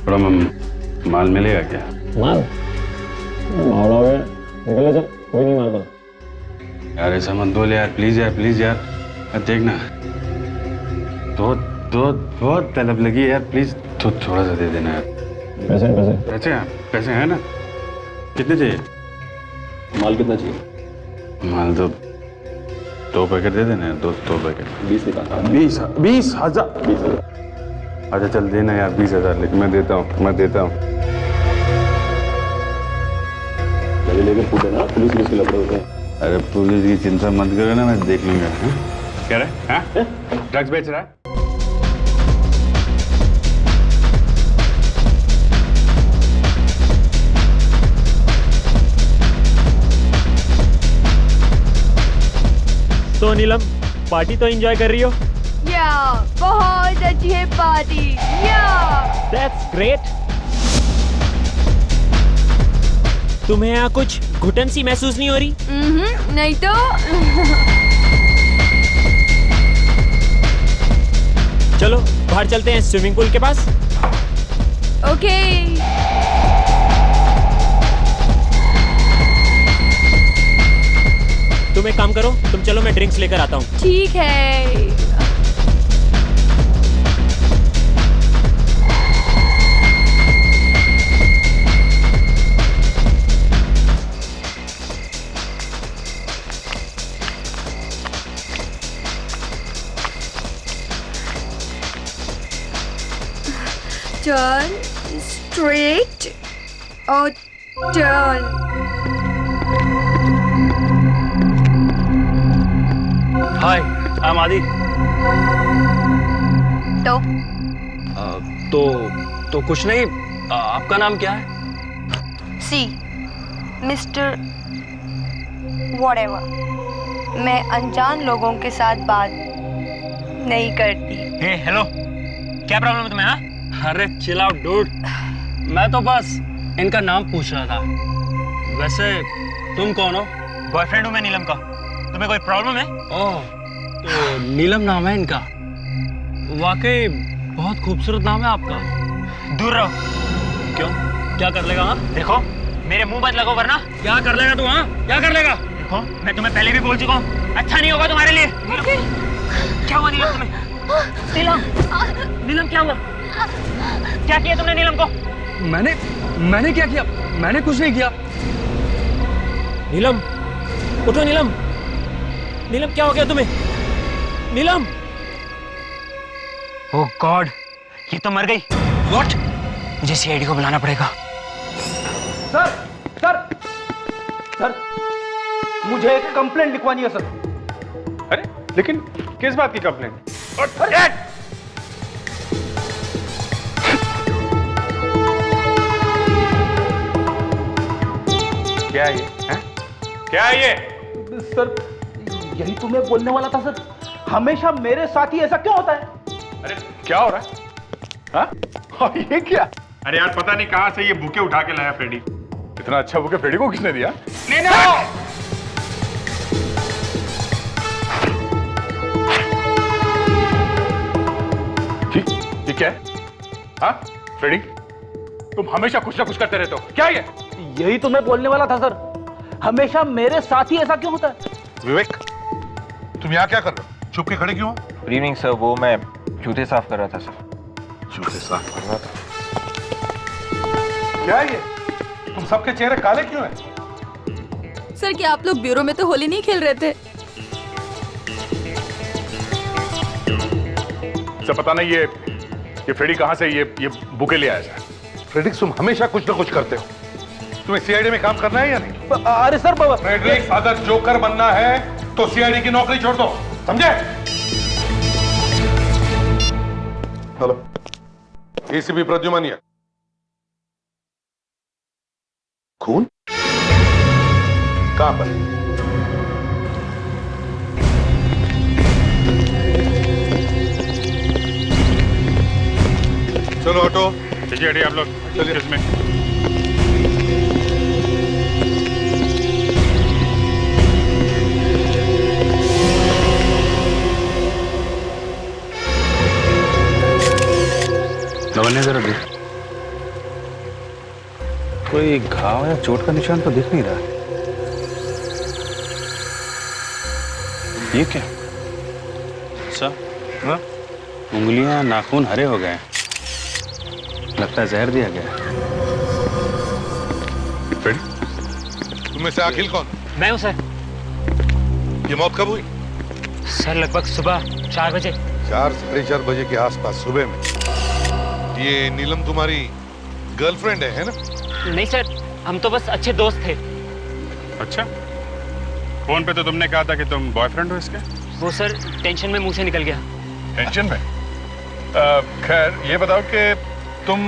थोड़ा माल मिलेगा क्या? माल माल हो गया, निकल चल, कोई नहीं मारता। यार ऐसा मत बोल यार, प्लीज यार, प्लीज यार। देखना तो बहुत तलब लगी है यार, प्लीज तो थोड़ा सा दे देना यार। पैसे पैसे पैसे पैसे हैं ना? कितने चाहिए? माल कितना चाहिए? माल तो 2 पैकेट दे देना यार, 2 पैकेट। 20 निकाल। 20,000। अच्छा चल देना यार 20,000, लेकिन मैं देता हूँ। लेकर पूछ देना, पुलिस के लफड़े होते हैं। अरे पुलिस की चिंता मत करो ना, मैं देख लूंगा। क्या रहा? ड्रग्स बेच रहा है? तो नीलम, पार्टी तो एंजॉय कर रही हो? या बहुत अच्छी है पार्टी। या दैट्स ग्रेट। तुम्हें यहाँ कुछ घुटन सी महसूस नहीं हो रही? नहीं तो। चलो बाहर चलते हैं स्विमिंग पूल के पास। ओके। तुम एक काम करो, तुम चलो, मैं ड्रिंक्स लेकर आता हूँ। ठीक है। Turn straight or turn. Hi, I am आदि। तो कुछ नहीं। आपका नाम क्या है? सी मिस्टर व्हाटएवर। मैं अनजान लोगों के साथ बात नहीं करती। हे हेलो, क्या प्रॉब्लम है तुम्हें? हाँ, अरे चिल आउट डूड। मैं तो बस इनका नाम पूछ रहा था। वैसे तुम कौन हो? बॉयफ्रेंड हूँ मैं नीलम का। तुम्हें कोई प्रॉब्लम है? ओह, तो नीलम नाम है इनका। वाकई बहुत खूबसूरत नाम है आपका। दूर रहो। क्यों, क्या कर लेगा? हाँ देखो, मेरे मुंह मत लगो वरना। क्या कर लेगा तू? हाँ क्या कर लेगा? देखो, मैं तुम्हें पहले भी बोल चुका हूँ, अच्छा नहीं होगा तुम्हारे लिए। क्या हुआ नीलम तुम्हें? नीलम क्या हुआ? क्या किया तुमने नीलम को? मैंने क्या किया? मैंने कुछ नहीं किया। नीलम, उठो नीलम। नीलम क्या हो गया तुम्हें? नीलम! ओह गॉड, ये तो मर गई। व्हाट? मुझे सीआईडी को बुलाना पड़ेगा। सर सर सर, मुझे एक कंप्लेंट लिखवानी है सर। अरे लेकिन किस बात की कंप्लेंट? क्या है ये? क्या है ये? सर यही तो मैं बोलने वाला था सर, हमेशा मेरे साथ ही ऐसा क्यों होता है? अरे क्या हो रहा है? हाँ? और ये क्या? अरे यार पता नहीं कहां से ये बुके उठा के लाया फ्रेडी। इतना अच्छा बुके फ्रेडी को किसने दिया? ये क्या है? हाँ फ्रेडी, तुम हमेशा कुछ ना कुछ करते रहते हो, क्या ये? यही तो मैं बोलने वाला था सर, हमेशा मेरे साथ ही ऐसा क्यों होता है? विवेक, तुम यहाँ क्या कर रहे हो? चुप के खड़े क्यों हो? गुड इवनिंग सर, वो मैं जूते साफ कर रहा था सर। जूते साफ कर रहा था? क्या है ये? तुम सबके चेहरे काले क्यों हैं? सर क्या आप लोग ब्यूरो में तो होली नहीं खेल रहे थे? सब पता नहीं ये फ्रेडी कहां से ये बुके ले आया था। फ्रेडिक्स, तुम हमेशा कुछ ना कुछ करते हो। तुम्हें सीआईडी में काम करना है या नहीं? अरे सर बाबा, फ्रेडरिक्स, अगर जोकर बनना है तो सीआईडी की नौकरी छोड़ दो, समझे? Hello, ACP Pradyuman here. खून कहां पर? चलो ऑटो। चलिए हटिए आप लोग, चलिए इसमें। लवन्य जरा देख। कोई घाव या चोट का निशान तो दिख नहीं रहा। ये क्या? अच्छा, हाँ? उंगलियां नाखून हरे हो गए, लगता है जहर दिया गया। तुम में से अखिल कौन? मैं हूँ सर। ये मौत कब हुई? सर लगभग सुबह 4 बजे। 4-4:30 बजे के आसपास सुबह में। ये नीलम तुम्हारी गर्लफ्रेंड है ना? नहीं सर, हम तो बस अच्छे दोस्त थे। अच्छा, फोन पे तो तुमने कहा था कि तुम बॉयफ्रेंड हो इसके। वो सर टेंशन में मुंह से निकल गया। टेंशन में? खैर ये बताओ कि तुम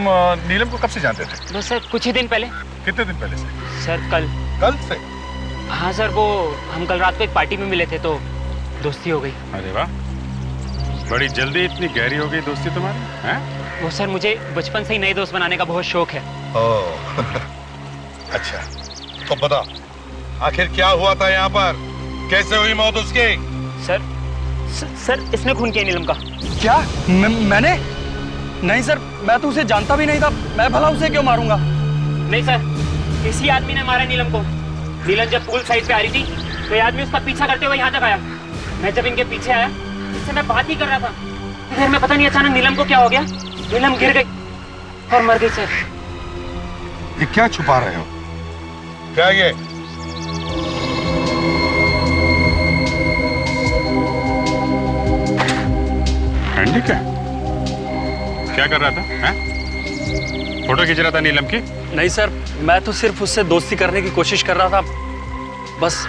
नीलम को कब से जानते थे? बस सर कुछ ही दिन पहले। कितने दिन पहले से? सर कल। कल से? हाँ सर, वो हम कल रात को एक पार्टी में मिले थे तो दोस्ती हो गई। अरे वाह, बड़ी जल्दी इतनी गहरी हो गई दोस्ती तुम्हारी, हैं? वो सर मुझे बचपन से ही नए दोस्त बनाने का बहुत शौक है। ओह अच्छा, तो बता आखिर क्या हुआ था यहाँ पर? कैसे हुई मौत उसकी? सर इसने खून किया नीलम का। क्या? मैंने? नहीं सर, मैं तो उसे जानता भी नहीं था, मैं भला उसे क्यों मारूंगा? नहीं सर, किसी आदमी ने मारा नीलम को। नीलम जब पूल साइड पे आ रही थी तो ये आदमी उसका पीछा करते हुए यहाँ तक आया। मैं जब इनके पीछे आया, इससे मैं बात ही कर रहा था, फिर मैं पता नहीं अचानक नीलम को क्या हो गया, नीलम गिर गई और मर गई सर। ये क्या छुपा रहे हो? क्या ये? हैंडी क्या कर रहा था, हैं? फोटो खींच रहा था नीलम की? नहीं सर, मैं तो सिर्फ उससे दोस्ती करने की कोशिश कर रहा था, बस।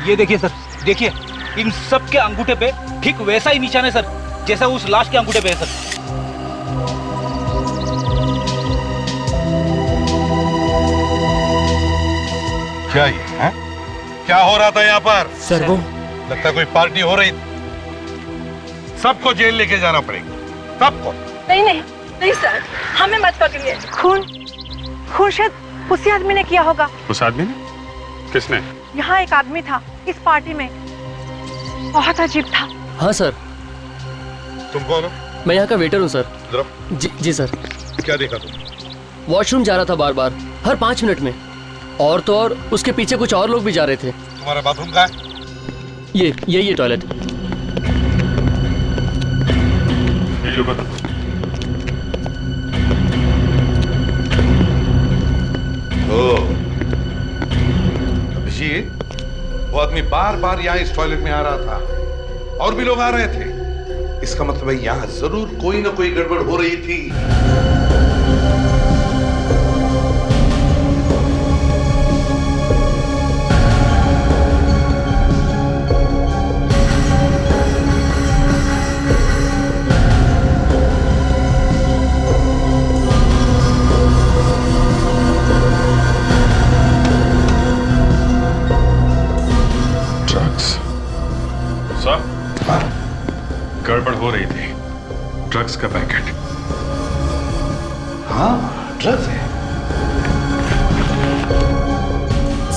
ये देखिए सर, देखिए इन सब के अंगूठे पे ठीक वैसा ही निशान है सर, जैसा उस लाश के अंगूठे पे है सर। क्या ये है? क्या हो रहा था यहाँ पर? सर वो लगता है कोई पार्टी हो रही। सबको जेल लेके जाना पड़ेगा, सबको। नहीं नहीं नहीं सर, हमें मत पकड़िए। खून शायद उसी आदमी ने किया होगा। उस आदमी ने? किसने? यहाँ एक आदमी था इस पार्टी में, बहुत अजीब था। हाँ सर। तुम कौन हो? मैं यहाँ का वेटर हूँ सर। जरा जी सर। क्या देखा तुम? वॉशरूम जा रहा था बार बार, हर 5 मिनट में, और तो और उसके पीछे कुछ और लोग भी जा रहे थे। तुम्हारा बाथरूम कहाँ है? ये टॉयलेट। ये बता। अभिजीत, वो आदमी बार बार यहाँ इस टॉयलेट में आ रहा था और भी लोग आ रहे थे। इसका मतलब है यहाँ जरूर कोई ना कोई गड़बड़ हो रही थी। गड़बड़ हो रही थी, ड्रग्स का पैकेट। हाँ, ड्रग्स है।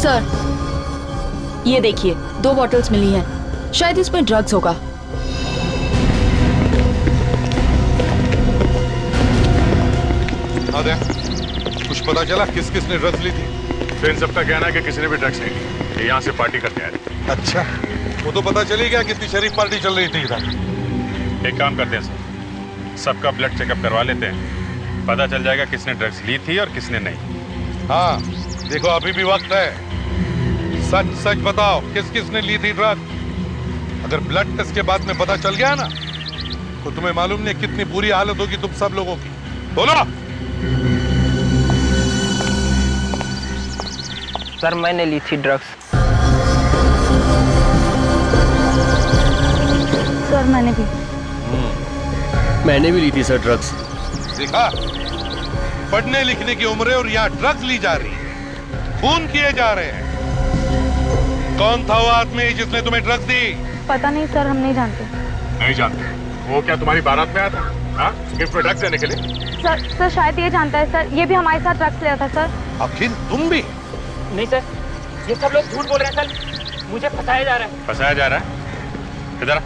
सर ये देखिए, 2 बॉटल्स मिली हैं, शायद इसमें ड्रग्स होगा। आदे, कुछ पता चला किस किस ने ड्रग्स ली थी? तो इन सबका कहना है कि किसी ने भी ड्रग्स नहीं ली, यहाँ से पार्टी करके आए थे। अच्छा, वो तो पता चली गया कितनी शरीफ पार्टी चल रही थी इधर। एक काम करते हैं सर, सबका ब्लड चेकअप करवा लेते हैं, पता चल जाएगा किसने ड्रग्स ली थी और किसने नहीं। हाँ, देखो अभी भी वक्त है, सच सच बताओ किस किस ने ली थी ड्रग। अगर ब्लड टेस्ट के बाद में पता चल गया ना, तो तुम्हें मालूम नहीं कितनी बुरी हालत होगी तुम सब लोगों की। बोलो। सर मैंने ली थी ड्रग्स। सर मैंने भी ली थी सर ड्रग्स। देखा, पढ़ने लिखने की उम्र है और यहाँ ड्रग्स ली जा रही है, खून किए जा रहे हैं। कौन था वो आदमी जिसने तुम्हें ड्रग्स दी? पता नहीं सर, हम नहीं जानते। नहीं जानते? वो क्या तुम्हारी बारात में आया था, हाँ, गिफ्ट में ड्रग्स देने के लिए? सर शायद ये जानता है सर, ये भी हमारे साथ ड्रग्स ले रहा था सर। आखिर तुम भी? नहीं सर, ये सब लोग झूठ बोल रहे हैं सर, मुझे फंसाया जा रहा है। फंसाया जा रहा है? इधर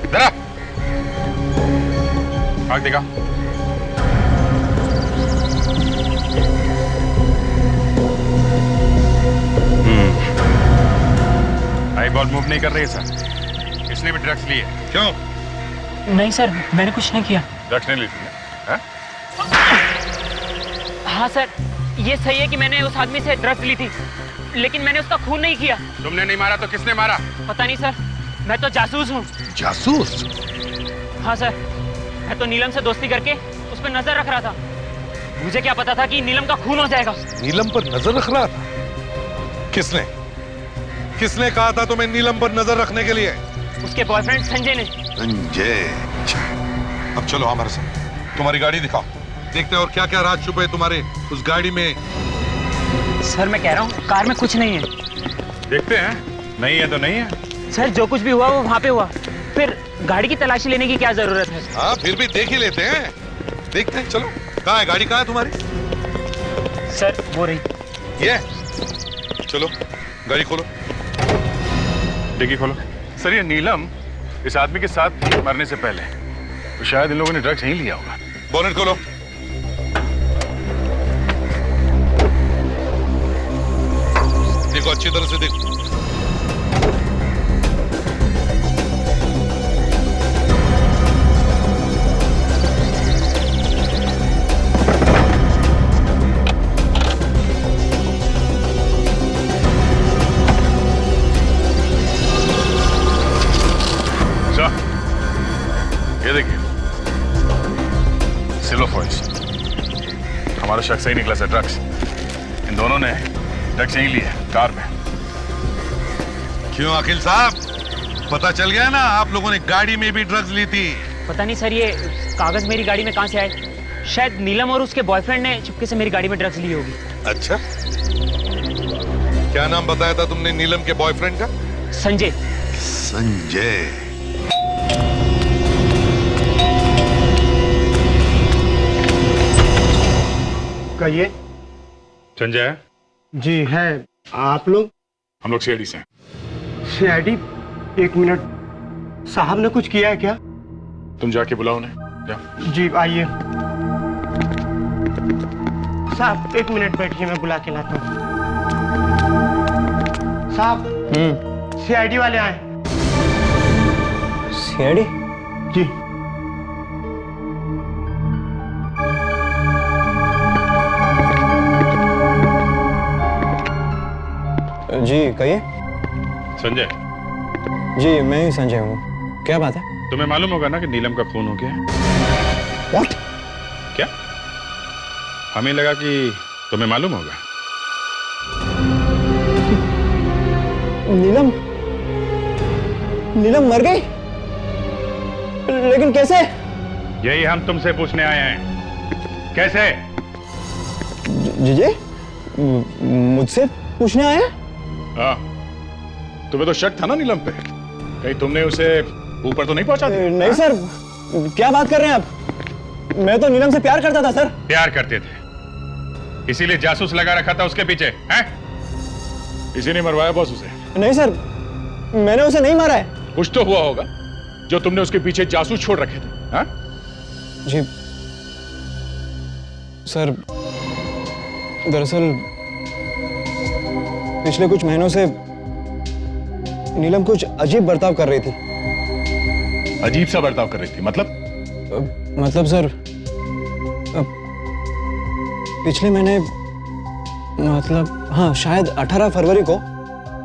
इधर आग दिखा। कॉल मूव नहीं कर रही है सर। इसने भी ड्रग्स लिए। क्यों? नहीं सर, मैंने कुछ नहीं किया। ड्रग्स नहीं ली थी? हाँ? हाँ सर, ये सही है कि मैंने उस आदमी से ड्रग्स ली थी, लेकिन मैंने उसका खून नहीं किया। तुमने नहीं मारा तो किसने मारा? पता नहीं सर, मैं तो जासूस हूँ। जासूस? हाँ सर, मैं तो नीलम से दोस्ती करके उस पर नजर रख रहा था। मुझे क्या पता था कि नीलम का खून हो जाएगा। नीलम पर नजर रख रहा था? किसने? किसने कहा था तुम्हें नीलम पर नजर रखने के लिए? उसके बॉयफ्रेंड संजय ने। संजय? अब चलो हमारे साथ, तुम्हारी गाड़ी दिखाओ, देखते हैं और क्या क्या राज छुपे तुम्हारे उस गाड़ी में। सर मैं कह रहा हूँ कार में कुछ नहीं है। देखते हैं, नहीं है तो नहीं है। सर जो कुछ भी हुआ वो वहाँ पे हुआ, फिर गाड़ी की तलाशी लेने की क्या जरूरत है? हाँ फिर भी देख ही लेते हैं, देखते हैं। चलो, कहाँ है गाड़ी? कहाँ है तुम्हारी? सर वो रही। ये चलो, गाड़ी खोलो। डिग्गी खोलो। सर ये नीलम इस आदमी के साथ थी मरने से पहले, तो शायद इन लोगों ने ड्रग्स नहीं लिया होगा। बोनेट खोलो। देखो अच्छी तरह से देखो। ये देखिए, सिल्वर फॉइल्स। हमारा शख्स सही निकला सर, ड्रग्स। इन दोनों ने ड्रग्स यहीं लिए कार में। क्यों अखिल साहब, पता चल गया ना आप लोगों ने गाड़ी में भी ड्रग्स ली थी? पता नहीं सर, ये कागज मेरी गाड़ी में कहाँ से आए। शायद नीलम और उसके बॉयफ्रेंड ने चुपके से मेरी गाड़ी में ड्रग्स ली होगी। अच्छा, क्या नाम बताया था तुमने नीलम के बॉयफ्रेंड का? संजय। संजय? कहिए। संजय? जी है। आप लोग? हम लोग सीआईडी से हैं। सीआईडी? एक मिनट, साहब ने कुछ किया है क्या? तुम जाके बुलाओ उन्हें, जाओ। जी आइए। साहब एक मिनट बैठिए, मैं बुला के लाता हूँ। साहब सीआईडी वाले आए। सीआईडी? जी। जी कहिए। संजय? जी मैं ही संजय हूँ, क्या बात है? तुम्हें मालूम होगा ना कि नीलम का खून हो गया है? What? क्या? हमें लगा कि तुम्हें मालूम होगा। नीलम? नीलम मर गई? लेकिन कैसे? यही हम तुमसे पूछने आए हैं, कैसे? जी मुझसे पूछने आए हैं? हाँ, तुम्हें तो शक था ना नीलम पे, कहीं तुमने उसे ऊपर तो नहीं पहुंचा दिया? नहीं हाँ? सर, क्या बात कर रहे हैं आप? मैं तो नीलम से प्यार करता था सर। प्यार करते थे, इसीलिए जासूस लगा रखा था उसके पीछे, हैं? इसी ने मरवाया बॉस उसे? नहीं सर, मैंने उसे नहीं मारा है। कुछ तो हुआ होगा जो तुमने उसके पीछे जासूस छोड़ रखे थे। हाँ? जी सर, दरअसल पिछले कुछ महीनों से नीलम कुछ अजीब बर्ताव कर रही थी। अजीब सा बर्ताव कर रही थी? मतलब सर, पिछले महीने, मतलब हाँ शायद 18 फरवरी को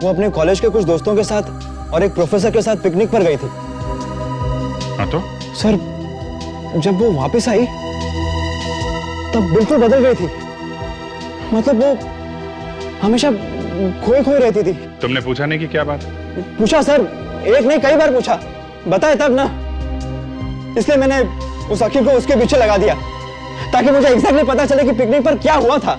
वो अपने कॉलेज के कुछ दोस्तों के साथ और एक प्रोफेसर के साथ पिकनिक पर गई थी। हाँ तो? सर जब वो वापस आई तब बिल्कुल बदल गई थी। मतलब वो हमेशा खोई खोई रहती थी। तुमने पूछा नहीं कि क्या बात? पूछा सर, एक नहीं कई बार पूछा, बताए तब ना। इसलिए मैंने उस अखिल को उसके पीछे लगा दिया ताकि मुझे एग्जैक्टली पता चले कि पिकनिक पर क्या हुआ था।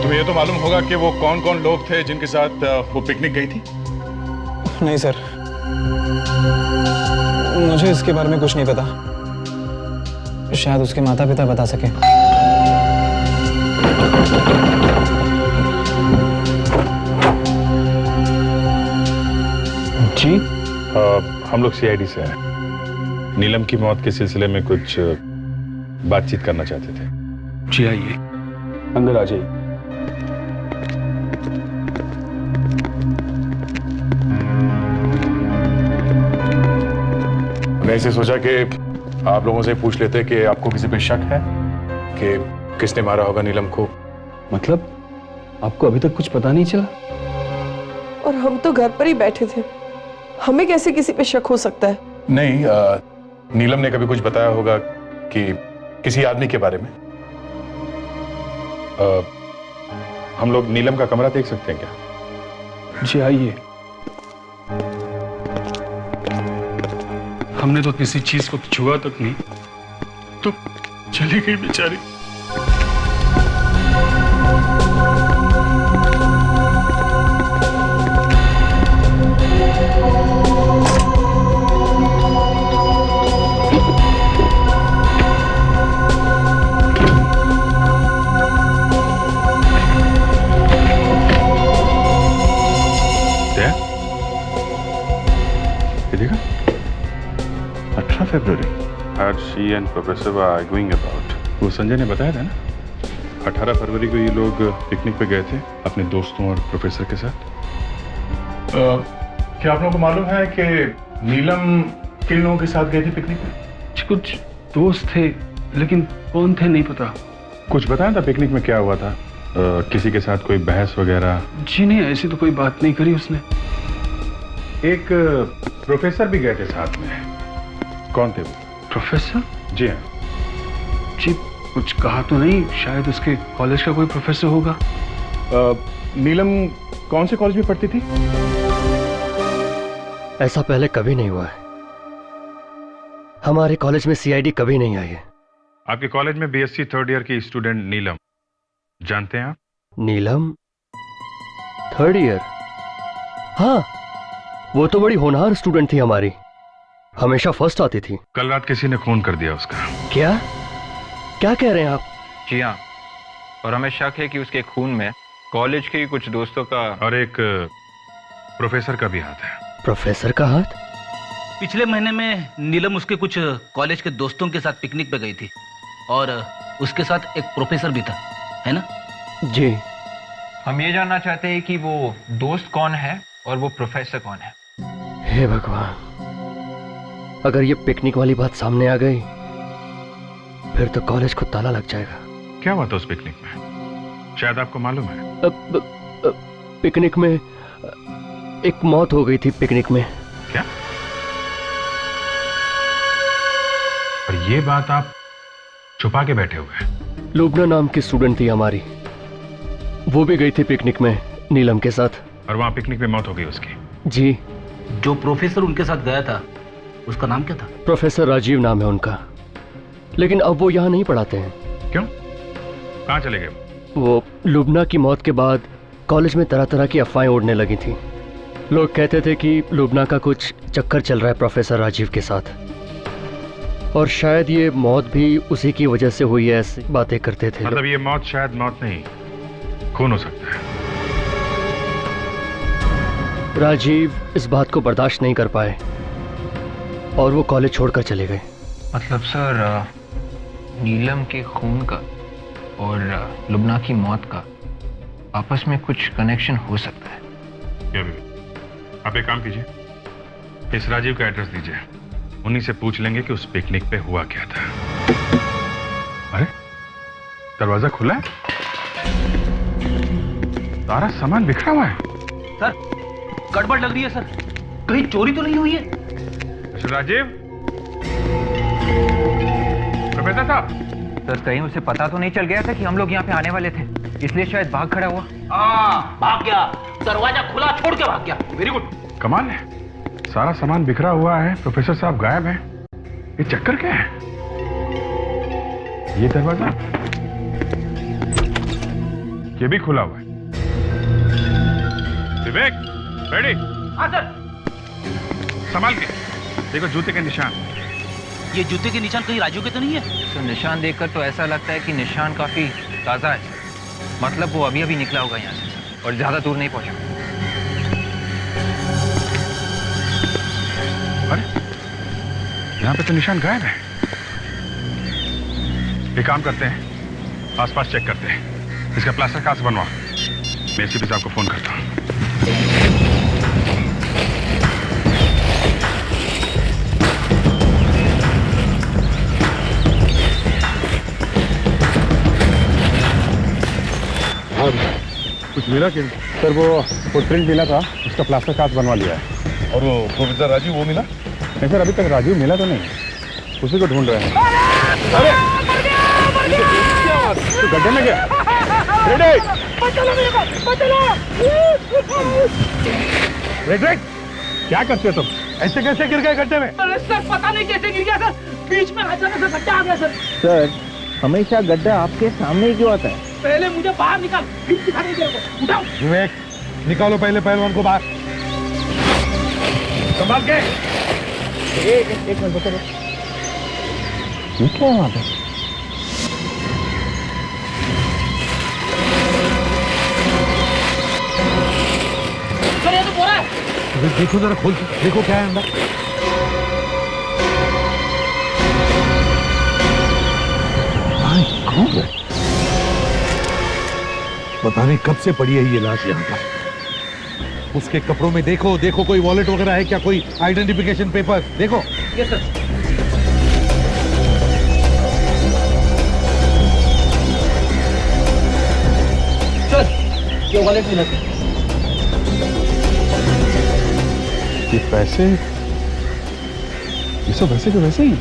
तुम्हें ये तो मालूम होगा कि वो कौन कौन लोग थे जिनके साथ वो पिकनिक गई थी? नहीं सर, मुझे इसके बारे में कुछ नहीं पता। शायद उसके माता पिता बता सके। जी हम लोग सीआईडी से हैं। नीलम की मौत के सिलसिले में कुछ बातचीत करना चाहते थे। जी आइए, अंदर आ जाइए। मैंने इसे सोचा कि आप लोगों से पूछ लेते कि आपको किसी पे शक है कि किसने मारा होगा नीलम को। मतलब आपको अभी तक कुछ पता नहीं चला? और हम तो घर पर ही बैठे थे, हमें कैसे किसी पे शक हो सकता है? नहीं, नीलम ने कभी कुछ बताया होगा कि किसी आदमी के बारे में। हम लोग नीलम का कमरा देख सकते हैं क्या? जी आइए। हमने तो किसी चीज को छुआ तक नहीं, तो चली गई बेचारी। देखा 18 फरवरी आज she and professor were arguing about. वो संजय ने बताया था ना, 18 फरवरी को ये लोग पिकनिक पे गए थे अपने दोस्तों और प्रोफेसर के साथ। क्या आप लोगों को मालूम है कि नीलम किन लोगों के साथ गई थी पिकनिक में? कुछ दोस्त थे, लेकिन कौन थे नहीं पता। कुछ बताया था पिकनिक में क्या हुआ था? किसी के साथ कोई बहस वगैरह? जी नहीं, ऐसी तो कोई बात नहीं करी उसने। एक प्रोफेसर भी गए थे साथ में। कौन थे वो? प्रोफेसर? जी हाँ। जी कुछ कहा तो नहीं, शायद उसके कॉलेज का कोई प्रोफेसर होगा। नीलम कौन से कॉलेज में पढ़ती थी? ऐसा पहले कभी नहीं हुआ है। हमारे कॉलेज में सीआईडी कभी नहीं आई है। आपके कॉलेज में बीएससी थर्ड ईयर की स्टूडेंट नीलम, जानते हैं आप? नीलम थर्ड ईयर? हाँ, वो तो बड़ी होनहार स्टूडेंट थी हमारी, हमेशा फर्स्ट आती थी। कल रात किसी ने खून कर दिया उसका। क्या क्या कह रहे हैं आप? जी हाँ, और हमें शक है कि उसके खून में कॉलेज के कुछ दोस्तों का और एक प्रोफेसर का भी हाथ है। प्रोफेसर का हाथ? पिछले महीने में नीलम उसके कुछ कॉलेज के दोस्तों के साथ पिकनिक पे गई थी और उसके साथ एक प्रोफेसर भी था, है ना? जी। हम ये जानना चाहते हैं कि वो दोस्त कौन है और वो प्रोफेसर कौन है। हे भगवान, अगर ये पिकनिक वाली बात सामने आ गई फिर तो कॉलेज को ताला लग जाएगा। क्या हुआ था उस पिकनिक में, शायद आपको मालूम है? पिकनिक में एक मौत हो गई थी। पिकनिक में। क्या? और ये बात आप छुपा के बैठे हुए हैं? लुबना नाम की स्टूडेंट थी हमारी, वो भी गई थी पिकनिक में नीलम के साथ। और वहां पिकनिक में मौत हो गई उसकी? जी। जो प्रोफेसर उनके साथ गया था उसका नाम क्या था? प्रोफेसर राजीव नाम है उनका, लेकिन अब वो यहाँ नहीं पढ़ाते हैं। क्यों? कहाँ चले गए? वो लुबना की मौत के बाद कॉलेज में तरह तरह की अफवाहें उड़ने लगी थी। लोग कहते थे कि लुबना का कुछ चक्कर चल रहा है प्रोफेसर राजीव के साथ, और शायद ये मौत भी उसी की वजह से हुई है, ऐसी बातें करते थे। मतलब ये मौत शायद मौत नहीं, खून हो सकता है। राजीव इस बात को बर्दाश्त नहीं कर पाए और वो कॉलेज छोड़कर चले गए। मतलब सर, नीलम के खून का और लुबना की मौत का आपस में कुछ कनेक्शन हो सकता है क्या? आप एक काम कीजिए, इस राजीव का एड्रेस दीजिए, उन्हीं से पूछ लेंगे कि उस पिकनिक पे हुआ क्या था। अरे दरवाजा खुला है, सारा सामान बिखरा हुआ है। सर गड़बड़ लग रही है सर, कहीं चोरी तो नहीं हुई है? राजीव, प्रोफेसर साहब। सर कहीं उसे पता तो नहीं चल गया था कि हम लोग यहाँ पे आने वाले थे, इसलिए शायद भाग खड़ा हुआ। भाग गया, दरवाजा खुला छोड़ के भाग गया। Very good. कमाल है, सारा सामान बिखरा हुआ है, प्रोफेसर साहब गायब हैं। ये चक्कर क्या है? ये दरवाजा, ये भी खुला हुआ है। विवेक, रेडी? हाँ सर। संभाल के देखो, जूते के निशान। ये जूते के निशान कहीं राजू के तो नहीं है? तो निशान देखकर तो ऐसा लगता है कि निशान काफी ताजा है, मतलब वो अभी अभी निकला होगा यहाँ से और ज्यादा दूर नहीं पहुंचा। अरे यहाँ पे तो निशान गायब है। एक काम करते हैं, आसपास चेक करते हैं, इसका प्लास्टर कहाँ से बनवा। मैं एसीपी साहब को फोन करता हूँ। और कुछ मिला कि सर वो फुटप्रिंट मिला था, उसका प्लास्टर कास्ट बनवा लिया है। और वो प्रोफेसर राजीव वो मिला? नहीं सर, अभी तक राजीव मिला तो नहीं, उसी को ढूंढ रहे हैं। अरे तो गड्ढे में गया। रेड क्या करते हो तुम? ऐसे कैसे गिर गए गड्ढे में? अरे सर पता नहीं कैसे गिर गया सर, बीच में अचानक से गड्ढा आ गया सर। सर हमेशा गड्ढा आपके सामने ही क्यों आता है? पहले मुझे बाहर निकाल, फिर दिखाने दे को। उठाओ विवेक, निकालो पहले पहलवान को बाहर। संभाल के। एक मिनट बता। ये क्या है वहाँ पे? सर ये तो बोरा है। देखो जरा खोल के देखो क्या है अंदर। पता नहीं कब से पड़ी है ये लाश यहाँ पर। उसके कपड़ों में देखो देखो कोई वॉलेट वगैरह है क्या, कोई आइडेंटिफिकेशन पेपर देखो। Yes sir. सर ये वॉलेट मिला सर। ये पैसे, ये सब वैसे के वैसे ही।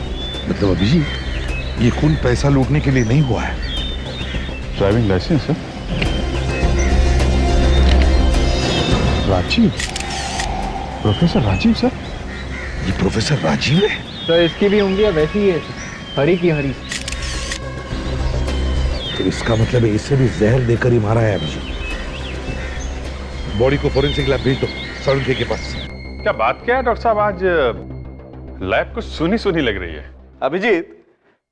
मतलब अभिजीत, ये खून पैसा लूटने के लिए नहीं हुआ है। ड्राइविंग लाइसेंस है। Rajiv, professor Rajiv sir. ये प्रोफेसर राजीव है? सर इसकी भी उंगलियां वैसी ही है, हरी की हरी। तो इसका मतलब है इसे भी जहर देकर ही मारा है अभिजीत। बॉडी को फोरेंसिक लैब भेज दो साळुंखे के पास। क्या बात क्या है डॉक्टर साहब, आज लैब कुछ सुनी सुनी लग रही है। अभिजीत,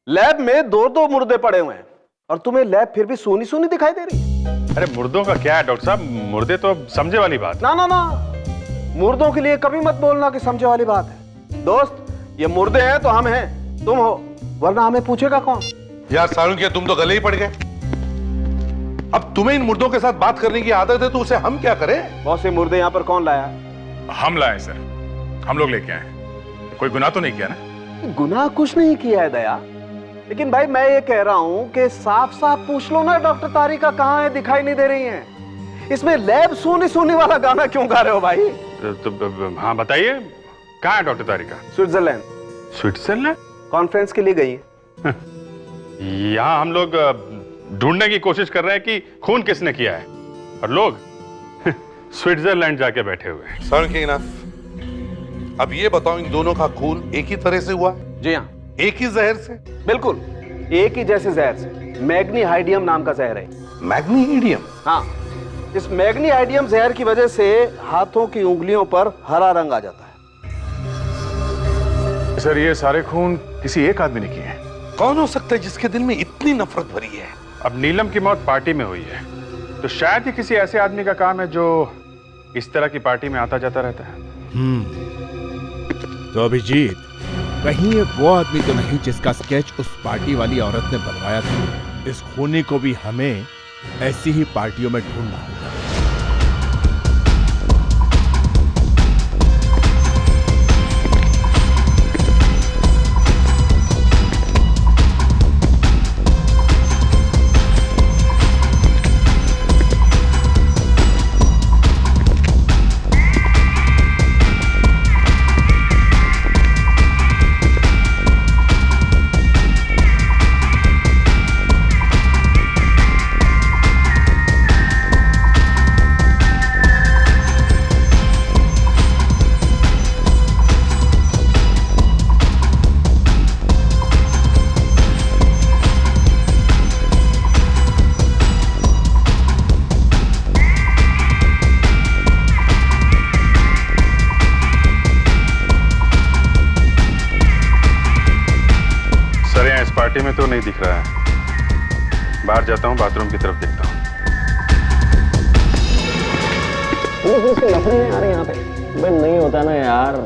लैब में दो मुर्दे पड़े हुए हैं और तुम्हें लैब फिर भी सोनी सोनी दिखाई दे रही है। अरे मुर्दों का क्या है डॉक्टर साहब, मुर्दे तो समझे वाली बात। ना ना ना, मुर्दों के लिए कभी मत बोलना कि समझे वाली बात है। दोस्त, ये मुर्दे हैं तो हम हैं, तुम हो, वरना हमें पूछेगा कौन? यार साळुंखे, तुम तो गले ही पड़ गए। अब तुम्हें इन मुर्दों के साथ बात करने की आदत है तो उसे हम क्या करें? बहुत से मुर्दे यहाँ पर कौन लाया? हम लाए सर, हम लोग लेके आए। कोई गुनाह तो नहीं किया ना? गुनाह कुछ नहीं किया है दया, लेकिन भाई मैं ये कह रहा हूं कि साफ साफ पूछ लो ना, डॉक्टर तारिका कहाँ है, दिखाई नहीं दे रही है। इसमें लैब सोनी सोनी वाला गाना क्यों गा रहे हो भाई? तो हाँ बताइए, कहाँ है डॉक्टर तारिका? स्विट्जरलैंड। स्विट्जरलैंड? कॉन्फ्रेंस के लिए गई है। यहाँ हम लोग ढूंढने की कोशिश कर रहे हैं कि खून किसने किया है, और लोग स्विट्जरलैंड जाके बैठे हुए हैं। साळुंखे इनफ। अब ये बताओ, इन दोनों का खून एक ही तरह से हुआ? जी हाँ। एक ही जहर से? बिल्कुल एक ही जैसे जहर से। मैग्नीहाइडियम नाम का जहर है। मैग्नीहाइडियम? हाँ, इस मैग्नीहाइडियम जहर की वजह से हाथों की उंगलियों पर हरा रंग आ जाता है। सर ये सारे खून किसी एक आदमी ने किए हैं। कौन हो सकता है जिसके दिल में इतनी नफरत भरी है? अब नीलम की मौत पार्टी में हुई है, तो शायद ही किसी ऐसे आदमी का काम है जो इस तरह की पार्टी में आता जाता रहता है। तो अभिजीत, कहीं ये वो आदमी तो नहीं जिसका स्केच उस पार्टी वाली औरत ने बनवाया था? इस खूनी को भी हमें ऐसी ही पार्टियों में ढूंढना होगा। पार्टी में तो नहीं दिख रहा है, बाहर जाता हूँ, बाथरूम की तरफ देखता हूँ। नफरत नहीं आ रही यहाँ पे? भाई नहीं होता ना यार,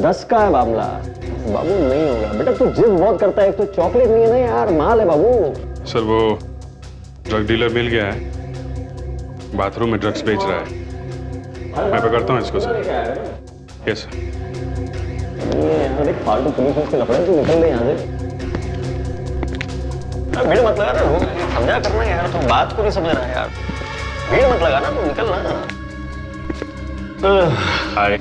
10 का है मामला। बाबू नहीं होगा बेटा, तू जिद बहुत करता है। एक तो चॉकलेट नहीं है ना यार, माल है बाबू। सर वो ड्रग डीलर मिल गया है, बाथरूम में ड्रग्स बेच रहा है। मैं पकड़ता हूँ इसको सर। Yes sir. यार एक फालतू पुलिस उसके लफड़े, तू निकल रहे यहाँ से। भीड़ मत लगा, समझा करना यार, तुम बात को नहीं समझ रहा है यार। भीड़ मत लगा ना, तू निकल ना। हाय।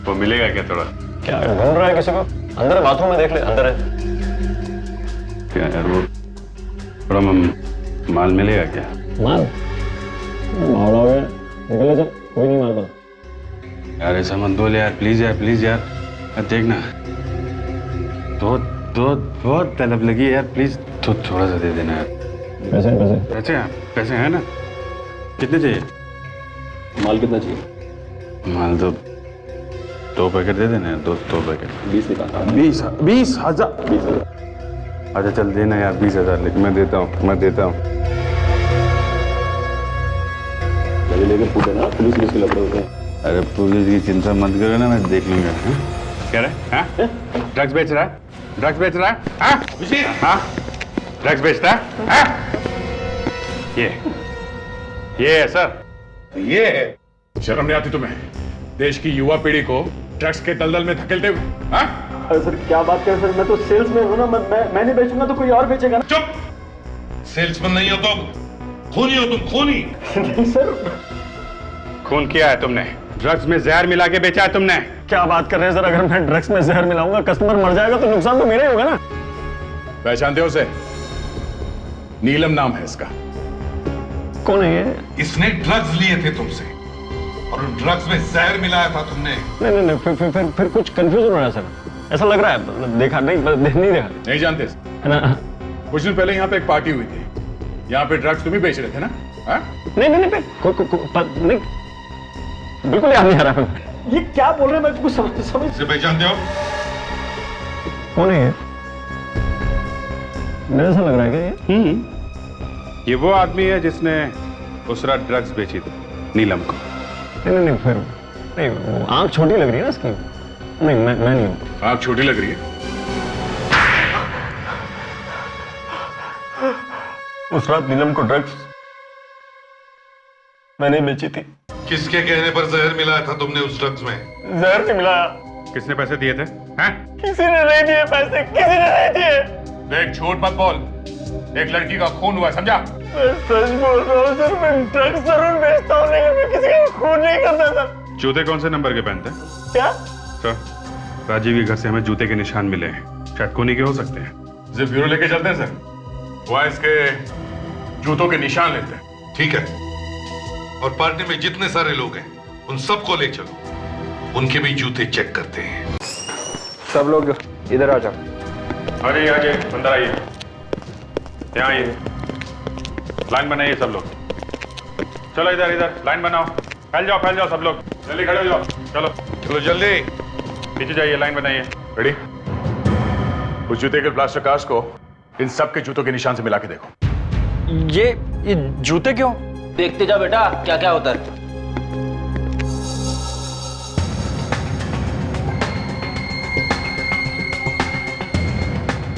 वो मिलेगा क्या थोड़ा? क्या ढूंढ रहा है किसी को? अंदर बाथरूम में देख ले, अंदर है। क्या यार वो थोड़ा माल मिलेगा क्या? माल? माल हो गया, निकले चल, कोई नहीं माल पता। यार ऐसा मत बोल यार, प्लीज यार, प्लीज यार। देखना बहुत तलब लगी है यार, प्लीज तो थोड़ा सा दे देना यार। पैसे पैसे पैसे पैसे हैं ना? कितने चाहिए? माल कितना चाहिए? माल तो 2 पैकेट दे देना यार, 2 पैकेट। 20 निकाल। 20,000। अच्छा चल देना यार 20,000, लेकिन मैं देता हूँ। लेके पूछे ना, पुलिस के लफड़े होते हैं। अरे पुलिस की चिंता मत करो ना, मैं देख लूंगा। क्या रहा है? ड्रग्स बेच रहा है? ड्रग्स बेच रहा है? हाँ ड्रग्स बेचता है? ये है सर, ये है। शर्म नहीं आती तुम्हें देश की युवा पीढ़ी को ड्रग्स के दलदल में धकेलते हुए? हाँ? अरे सर क्या बात कर, सर मैं तो सेल्समैन हूँ ना, मैं नहीं बेचूंगा तो कोई और बेचेगा ना। चुप! सेल्समैन नहीं हो तुम, खूनी हो तुम, खूनी। नहीं सर। खून किया है तुमने, ड्रग्स में जहर मिला के बेचा है तुमने। क्या बात कर रहे हैं सर? अगर मैं ड्रग्स में जहर मिलाऊंगा, कस्टमर मर जाएगा तो नुकसान तो मेरा ही होगा ना। पहचानते हो उसे? नीलम नाम है इसका। कौन है ये? इसने ड्रग्स लिए थे तुमसे और ड्रग्स में जहर मिलाया था तुमने। नहीं फिर कुछ कंफ्यूजन हो रहा है सर, ऐसा लग रहा है। देखा नहीं देखा। नहीं जानते है ना? कुछ दिन पहले यहाँ पे एक पार्टी हुई थी, यहाँ पे ड्रग्स तुम ही बेच रहे थे ना? नहीं बिल्कुल याद नहीं आ रहा। ये क्या बोल रहे हैं, मैं कुछ समझ इसे पहचानते हो? कौन है ये? मेरे ऐसा लग रहा है क्या ये? ये वो आदमी है जिसने उस रात ड्रग्स बेची थी नीलम को। नहीं फिर नहीं, वो आंख छोटी लग रही है ना इसकी। नहीं मैं नहीं हूँ। आंख छोटी लग रही है? उस रात नीलम को ड्रग्स मैंने बेची थी। किसके कहने पर जहर मिलाया था तुमने उस ड्रग्स में? जहर नहीं मिलाया। किसने पैसे दिए थे? किसी ने नहीं दिए पैसे, किसी ने नहीं दिए। देख झूठ मत बोल, एक लड़की का खून हुआ, समझा? मैं सच बोल रहा हूँ सर, मैं ड्रग्स जरूर बेचता हूँ लेकिन मैं किसी का खून नहीं करता सर। जूते कौन से नंबर के पहनते हैं? क्या सर, राजीव के घर से हमें जूते के निशान मिले हैं, शायद कोनी के हो सकते हैं। इसे ब्यूरो लेके चलते हैं सर, वहाँ इसके जूतों के निशान लेते हैं। ठीक है, और पार्टी में जितने सारे लोग हैं उन सबको ले चलो, उनके भी जूते चेक करते हैं। सब लोग इधर आ जाओ। आइए अंदर आइए, यहाँ आइए, लाइन बनाइए सब लोग। चलो इधर लाइन बनाओ, फैल जाओ सब लोग, जल्दी खड़े हो जाओ। चलो जल्दी पीछे जाइए, लाइन बनाइए। रेडी? उस जूते के प्लास्टर कास्ट को इन सब के जूतों के निशान से मिला के देखो। ये जूते क्यों? देखते जाओ बेटा क्या क्या होता है।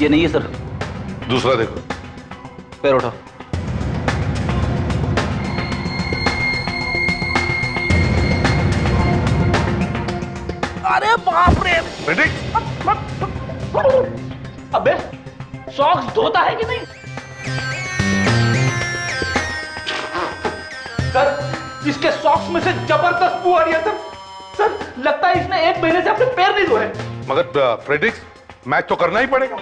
ये नहीं है सर। दूसरा देखो। पैर उठाओ। अरे बाप रे! अबे सॉक्स धोता है कि नहीं? सर इसके सॉक्स में से जबरदस्त बू आ रही है सर। सर लगता है इसने 1 महीने से अपने पैर नहीं धोए। मगर फ्रेडरिक्स, मैच तो करना ही पड़ेगा।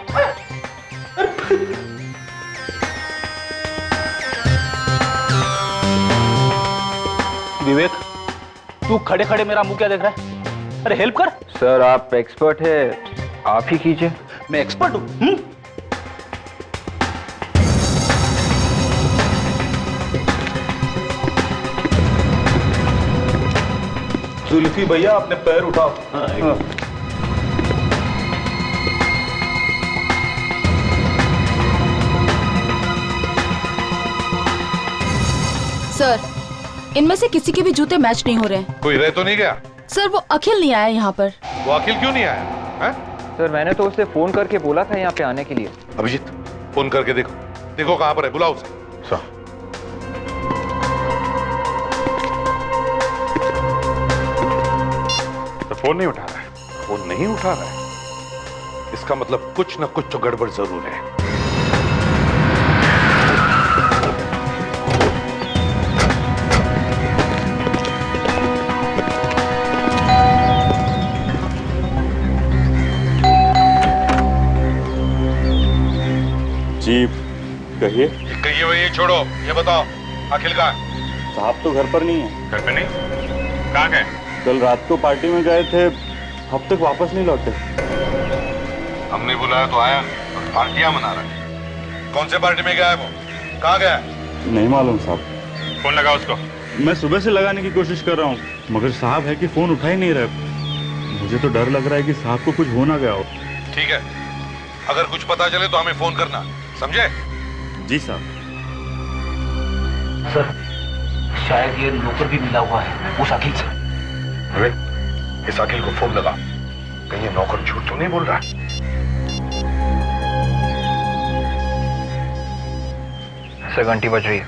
विवेक तू खड़े खड़े मेरा मुंह क्या देख रहा है? अरे हेल्प कर। सर आप एक्सपर्ट है, आप ही कीजिए। मैं एक्सपर्ट हूं? जुल्फी भैया अपने पैर उठाओ। हाँ। सर इनमें से किसी के भी जूते मैच नहीं हो रहे हैं। कोई रह तो नहीं गया? सर वो अखिल नहीं आया यहाँ पर। वो अखिल क्यों नहीं आया है? सर मैंने तो उसे फोन करके बोला था यहाँ पे आने के लिए। अभिजीत फोन करके देखो कहाँ पर है, बुलाओ उसे। तो फोन नहीं उठा रहा है। फोन नहीं उठा रहा है, इसका मतलब कुछ ना कुछ तो गड़बड़ जरूर है। जी कहिए। कहिए भाई, ये छोड़ो, ये बताओ अखिल कहाँ है? साहब तो घर पर नहीं है। घर पे नहीं? कहाँ गए? कल रात को पार्टी में गए थे, अब तक वापस नहीं लौटे। हमने बुलाया तो आया और पार्टियां मना रहा है। कौन से पार्टी में गया है वो? कहाँ गया है? नहीं मालूम साहब। फोन लगा उसको। मैं सुबह से लगाने की कोशिश कर रहा हूँ, मगर साहब है कि फोन उठा ही नहीं रहे। मुझे तो डर लग रहा है कि साहब को कुछ हो ना गया हो। ठीक है, अगर कुछ पता चले तो हमें फोन करना, समझे? जी साहब। सर, शायद ये नौकर भी मिला हुआ है उस अखिल से। अरे, इस अखिल को फोन लगा, कहीं ये नौकर झूठ तो नहीं बोल रहा? सर घंटी बज रही है।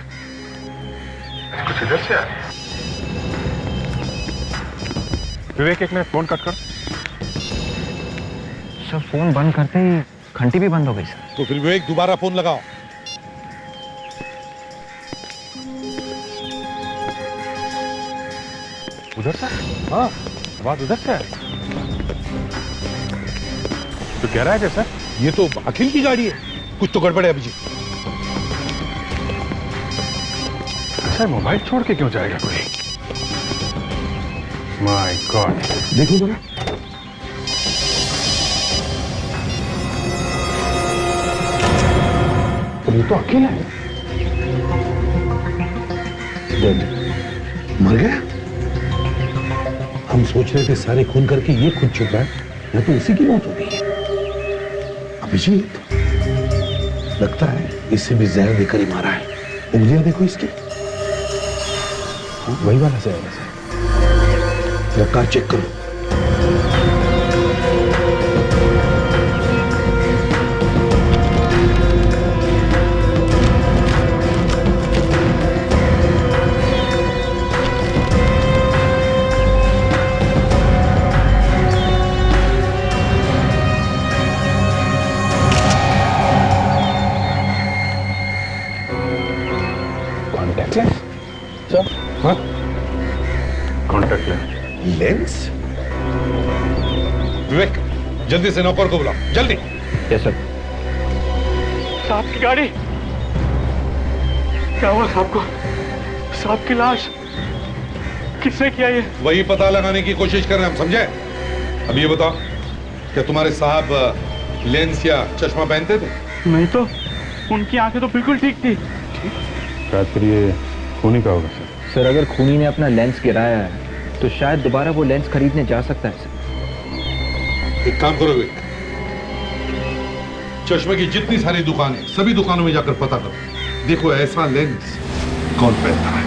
कुछ इधर से आया। विवेक एक मिनट, फोन कट कर। सर फोन बंद करते ही घंटी भी बंद हो गई सर। तो फिर विवेक दोबारा फोन लगाओ। उधर से? हाँ, आवाज उधर से है। तो कह रहा है क्या सर? ये तो अखिल की गाड़ी है, कुछ तो गड़बड़ है अभिजीत। सर मोबाइल छोड़ के क्यों जाएगा कोई? माय गॉड, देखो जरा। ये तो अखिल है। मर गया? हम सोच रहे थे सारे खून करके ये खुद छुप रहा है, या तो उसी की मौत हो गई है। अभिजीत, लगता है इससे भी जहर देकर ही मारा है। उंगलियां देखो इसकी, वही वाला से है। रफ्तार चेक करो। Contact lens? सर, हाँ? Contact lens. लेंस? विवेक, जल्दी से नौकर को बुलाओ, जल्दी। Yes sir. साहब की गाड़ी, क्या हुआ साहब को? साहब की लाश किसने किया ये? वही पता लगाने की कोशिश कर रहे हैं हम, समझे? अब ये बताओ, क्या तुम्हारे साहब लेंस या चश्मा पहनते थे? नहीं तो, उनकी आंखें तो बिल्कुल ठीक थी। शायद फिर ये खूनी का होगा सर। सर अगर खूनी ने अपना लेंस गिराया है तो शायद दोबारा वो लेंस खरीदने जा सकता है सर। एक काम करो विवेक, चश्मे की जितनी सारी दुकानें, सभी दुकानों में जाकर पता करो, देखो ऐसा लेंस कौन पहनता है।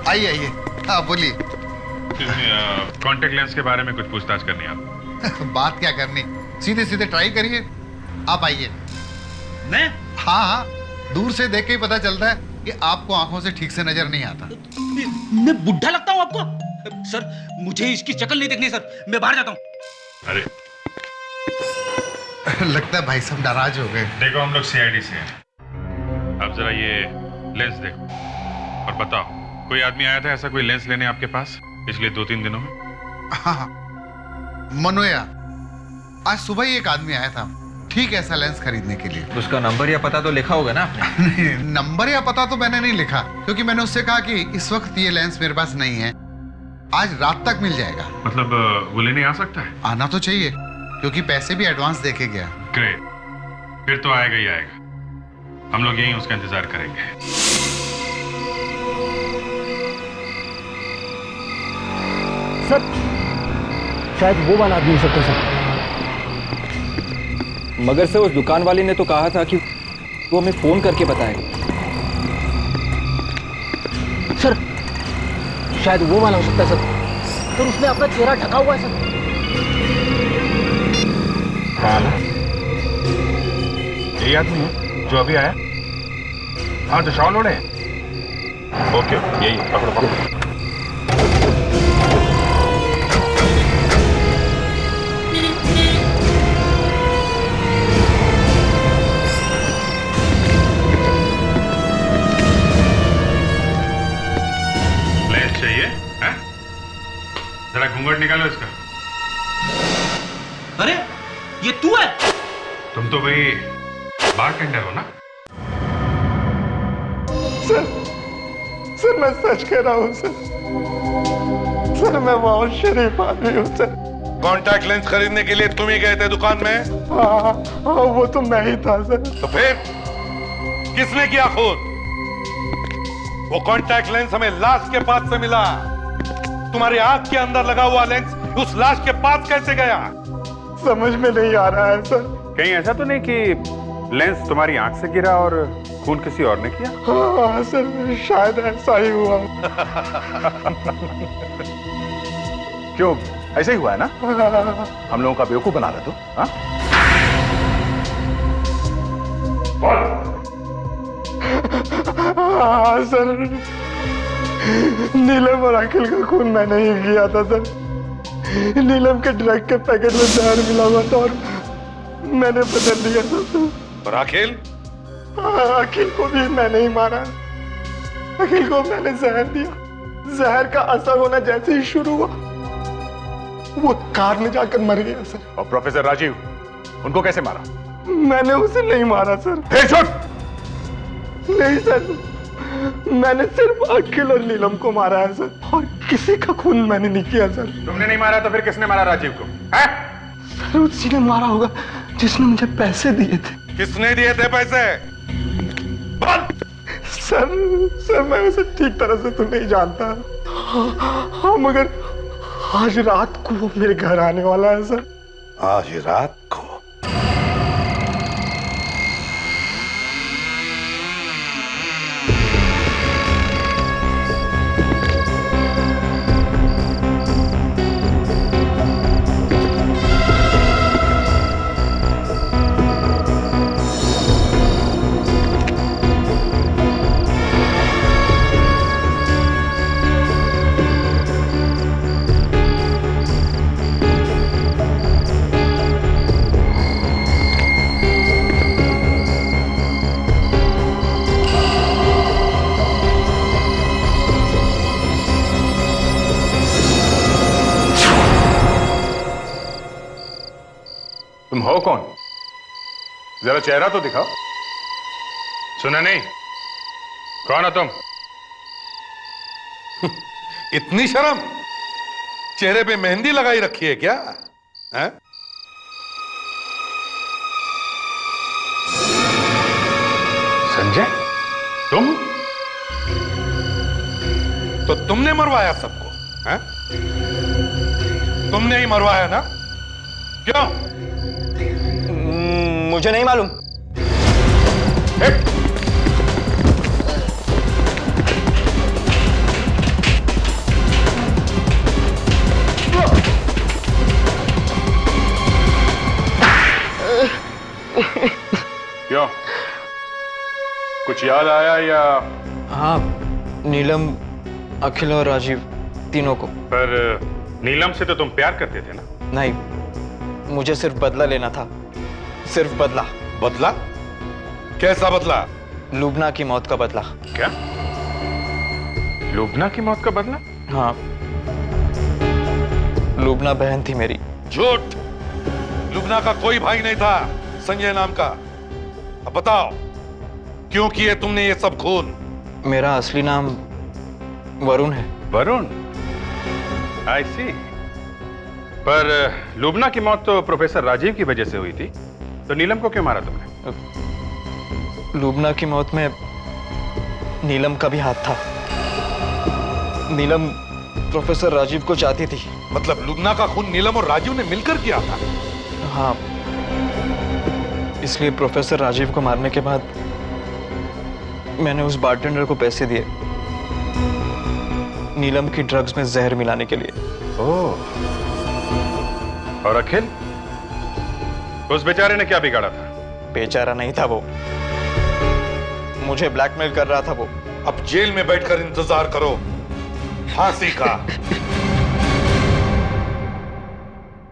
आइए आइए, हाँ बोलिए। कॉन्टैक्ट लेंस के बारे में कुछ पूछताछ करनी है आप? बात क्या करनी, सीधे सीधे ट्राई करिए। आप आइए। मैं? हाँ हाँ, दूर से देख के ही पता चलता है कि आपको आंखों से ठीक से नजर नहीं आता। मैं बुढ़ा लगता हूँ आपको? सर मुझे इसकी शक्ल नहीं देखनी सर, मैं बाहर जाता हूँ। अरे लगता है भाई साहब नाराज हो गए। देखो हम लोग सीआईडी से हैं, अब जरा ये लेंस देखो और बताओ, कोई आदमी आया था ऐसा कोई लेंस लेने आपके पास पिछले 2-3 दिनों में? हाँ, मनोया, आज सुबह ही एक आदमी आया था ठीक ऐसा लेंस खरीदने के लिए। उसका नंबर या पता तो लिखा होगा ना आपने? नहीं, नंबर या पता तो मैंने नहीं लिखा, क्योंकि मैंने उससे कहा कि इस वक्त ये लेंस मेरे पास नहीं है, आज रात तक मिल जाएगा। मतलब वो लेने आ सकता है? आना तो चाहिए, क्योंकि पैसे भी एडवांस देके गया। ग्रेट, फिर तो आएगा ही आएगा, हम लोग यहीं उसका इंतजार करेंगे। सर, शायद वो वाला आदमी हो सकता है सर। मगर से उस दुकान वाले ने तो कहा था कि वो हमें फोन करके बताएगा। सर, शायद वो वाला हो सकता है सर। सर उसने अपना चेहरा ढका हुआ है सर। हाँ ना, यही आदमी है जो अभी आया? हाँ, जो शॉल ओढ़े। ओके, यही, पकड़ो पकड़ो। जरा घूंघट निकालो इसका। अरे ये तू है? तुम तो भाई बारटेंडर हो ना? सर मैं सच कह रहा हूँ सर मैं बहुत शरीफ आदमी हूँ सर। कॉन्टैक्ट लेंस खरीदने के लिए तुम ही गए थे दुकान में? हाँ, वो तो मैं ही था सर। तो फिर किसने किया खून? वो कॉन्टैक्ट लेंस हमें लाश के पास से मिला। तुम्हारी आंख के अंदर लगा हुआ लेंस उस लाश के पास कैसे गया? समझ में नहीं आ रहा है सर। कहीं ऐसा तो नहीं कि लेंस तुम्हारी आंख से गिरा और खून किसी और ने किया? हाँ सर, शायद ऐसा ही हुआ। क्यों, ऐसे ही हुआ है ना? हम लोगों का बेवकूफ बना रहे तो? हाँ? हाँ सर, नीलम और अखिल का खून मैंने ही किया था सर। नीलम के ड्रग के पैकेट में जहर मिला हुआ था और मैंने बदल दिया था सर। और अखिल? अखिल को भी मैंने ही मारा। अखिल को मैंने जहर दिया। जहर का असर होना जैसे ही शुरू हुआ वो कार में जाकर मर गया सर। और प्रोफेसर राजीव, उनको कैसे मारा? मैंने उसे नहीं मारा सर। नहीं सर, मैंने सिर्फ अखिल और नीलम को मारा है सर, और किसी का खून मैंने नहीं किया सर। तुमने नहीं मारा तो फिर किसने मारा राजीव को? है? सर उसी ने मारा होगा जिसने मुझे पैसे दिए थे। किसने दिए थे पैसे? सर मैं उसे ठीक तरह से तो नहीं जानता। हाँ मगर आज रात को वो मेरे घर आने वाला है सर। आज रात को? तुम हो कौन? जरा चेहरा तो दिखाओ। सुना नहीं? कौन हो तुम? इतनी शर्म? चेहरे पे मेहंदी लगाई रखी है क्या? है? संजय, तुम? तो तुमने मरवाया सबको? हैं? तुमने ही मरवाया ना? क्यों? मुझे नहीं मालूम। क्यों? कुछ याद आया या? हाँ, नीलम, अखिल और राजीव तीनों को। पर नीलम से तो तुम प्यार करते थे ना? नहीं, मुझे सिर्फ बदला लेना था। सिर्फ बदला। बदला? कैसा बदला? लुबना की मौत का बदला। क्या? लुबना की मौत का बदला? हाँ, लुबना बहन थी मेरी। झूठ! लुबना का कोई भाई नहीं था संजय नाम का। अब बताओ, क्यों किए तुमने ये सब खून? मेरा असली नाम वरुण है। वरुण? आई सी। पर लुबना की मौत तो प्रोफेसर राजीव की वजह से हुई थी, तो नीलम को क्यों मारा तुमने? लुबना की मौत में नीलम का भी हाथ था। नीलम प्रोफेसर राजीव को चाहती थी। मतलब लुबना का खून नीलम और राजीव ने मिलकर किया था? हाँ, इसलिए प्रोफेसर राजीव को मारने के बाद मैंने उस बारटेंडर को पैसे दिए नीलम की ड्रग्स में जहर मिलाने के लिए। ओह, और अखिल? उस बेचारे ने क्या बिगाड़ा था? बेचारा नहीं था वो, मुझे ब्लैकमेल कर रहा था वो। अब जेल में बैठकर इंतजार करो फांसी का।